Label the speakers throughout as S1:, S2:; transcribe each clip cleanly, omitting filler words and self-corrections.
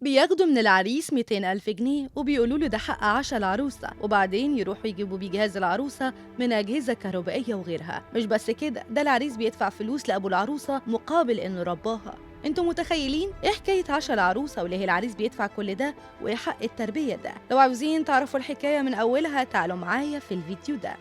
S1: بياخدوا من العريس 200,000 جنيه وبيقولوا له ده حق عشا العروسة، وبعدين يروحوا يجيبوا بيه جهاز العروسة من أجهزة كهربائية وغيرها. مش بس كده، ده العريس بيدفع فلوس لأبو العروسة مقابل إنه رباها. انتوا متخيلين ايه حكاية عشا العروسة وليه العريس بيدفع كل ده وايه حق التربية ده؟ لو عاوزين تعرفوا الحكاية من أولها تعالوا معايا في الفيديو ده.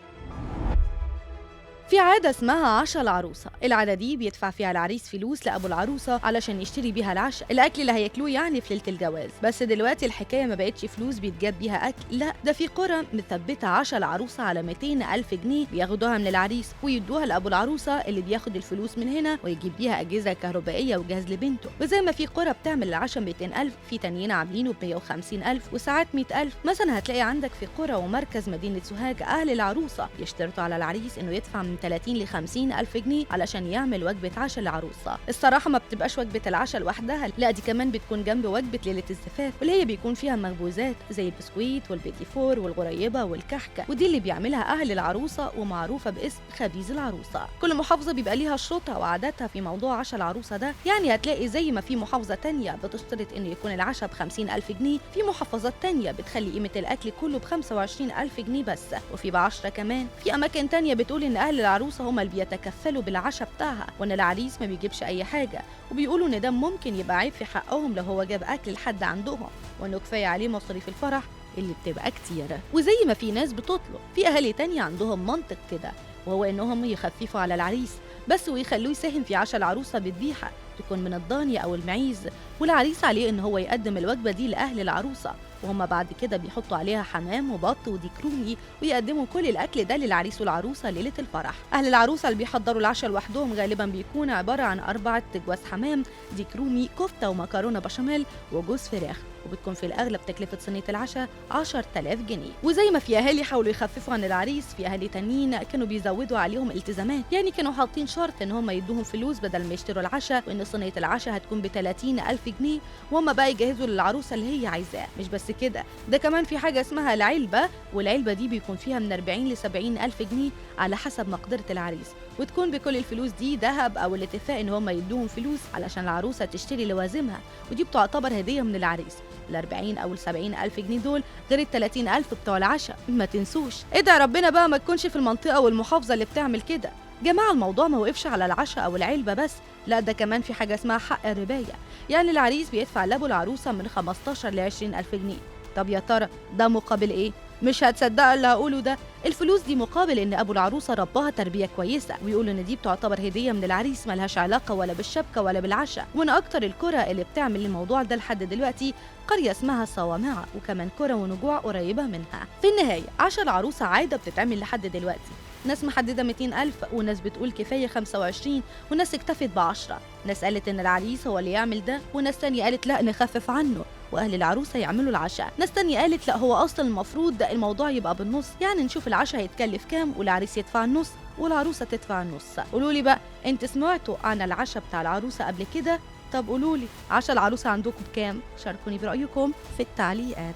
S1: في عادة اسمها عشا العروسة. العادة دي بيدفع فيها العريس فلوس لأبو العروسة علشان يشتري بيها العشاء، الأكل اللي هياكلوه يعني في ليلة الجواز. بس دلوقتي الحكاية ما بقتش فلوس بيتجاب بيها أكل، لا ده في قرى مثبتة عشا العروسة على 200,000 جنيه بياخدوها من العريس ويدوها لأبو العروسة اللي بياخد الفلوس من هنا ويجيب بيها أجهزة كهربائية وجهاز لبنته. وزي ما في قرى بتعمل العشاء 200,000، في تانيين عاملينه ب 150,000 وساعات 100,000. مثلا هتلاقي عندك في قرى ومركز مدينة سوهاج أهل العروسة يشترطوا على العريس إنه يدفع من 30 ل 50,000 جنيه علشان يعمل وجبة عشاء للعروسة. الصراحة ما بتبقاش وجبة العشاء لوحدها، لا دي كمان بتكون جنب وجبة ليلة الزفاف، واللي هي بيكون فيها مخبوزات زي البسكويت والبيتي فور والغريبة والكحكة، ودي اللي بيعملها أهل العروسة ومعروفة باسم خبيز العروسة. كل محافظة بيبقى ليها شروطها وعاداتها في موضوع عشاء العروسة ده، يعني هتلاقي زي ما في محافظة تانية بتشترط إنه يكون العشاء ب50,000 جنيه، في محافظات تانية بتخلي قيمة الأكل كله ب25,000 جنيه بس، وفي ب10 كمان. في أماكن تانية بتقول إن أهل العروسة هم اللي بيتكفلوا بالعشاء بتاعها، وان العريس ما بيجيبش اي حاجه، وبيقولوا ان ده ممكن يبقى عيب في حقهم لو هو جاب اكل لحد عندهم، وانه كفايه عليه مصاريف الفرح اللي بتبقى كتير. وزي ما في ناس بتطلب، في اهالي تانية عندهم منطق كده، وهو انهم يخففوا على العريس بس ويخلوه يساهم في عشاء العروسه بذبيحه تكون من الضاني او المعيز، والعريس عليه ان هو يقدم الوجبه دي لاهل العروسه، وهم بعد كده بيحطوا عليها حمام وبط وديك رومي ويقدموا كل الاكل ده للعريس والعروسه ليله الفرح. اهل العروسه اللي بيحضروا العشاء لوحدهم غالبا بيكون عباره عن 4 جواز حمام، ديك رومي، كفته ومكرونه بشاميل وجوز فراخ، وبتكون في الاغلب تكلفه صينيه العشاء 10,000 جنيه. وزي ما في اهالي حاولوا يخففوا عن العريس، في اهالي تانيين كانوا بيزودوا عليهم التزامات، يعني كانوا حاطين شرط ان هم يدوهم فلوس بدل ما يشتروا العشاء، وان صينيه العشاء هتكون ب30,000 جنيه وهم بقى يجهزوا للعروسه اللي هي عايزاه. مش بس كده، ده كمان في حاجه اسمها العلبه، والعلبه دي بيكون فيها من 40 ل 70,000 جنيه على حسب مقدره العريس، وتكون بكل الفلوس دي ذهب او الاتفاق ان هم يدوهم فلوس علشان العروسه تشتري لوازمها، ودي بتعتبر هديه من العريس. ال40 أو ال70,000 جنيه دول غير ال30,000 بتوع العشاء، ما تنسوش. ادعي ربنا بقى ما تكونش في المنطقة والمحافظة اللي بتعمل كده. جماعة الموضوع ما وقفش على العشاء أو العلبة بس، لا ده كمان في حاجة اسمها حق الرباية، يعني العريس بيدفع لأبو العروسة من 15 ل 20,000 جنيه. طب يا ترى ده مقابل إيه؟ مش هتصدق اللي هقوله ده، الفلوس دي مقابل ان ابو العروسه رباها تربيه كويسه، ويقولوا ان دي بتعتبر هديه من العريس ملهاش علاقه ولا بالشبكه ولا بالعشاء. ومن اكتر القرى اللي بتعمل الموضوع ده لحد دلوقتي قريه اسمها صوامعه، وكمان قرى ونجوع قريبه منها. في النهايه عشاء العروسه عاده بتتعمل لحد دلوقتي، ناس محدده 200,000 وناس بتقول كفايه 25 وناس اكتفت ب10، ناس قالت ان العريس هو اللي يعمل ده وناس تانية قالت لا نخفف عنه واهل العروسه يعملوا العشاء، ناس تانية قالت لا هو اصلا المفروض ده الموضوع يبقى بالنص، يعني نشوف العشاء هيتكلف كام والعريس يدفع النص والعروسه تدفع النص. قولوا لي بقى انت سمعتوا عن العشاء بتاع العروسه قبل كده؟ طب قولوا لي عشاء العروسه عندكم بكام؟ شاركوني برايكم في التعليقات.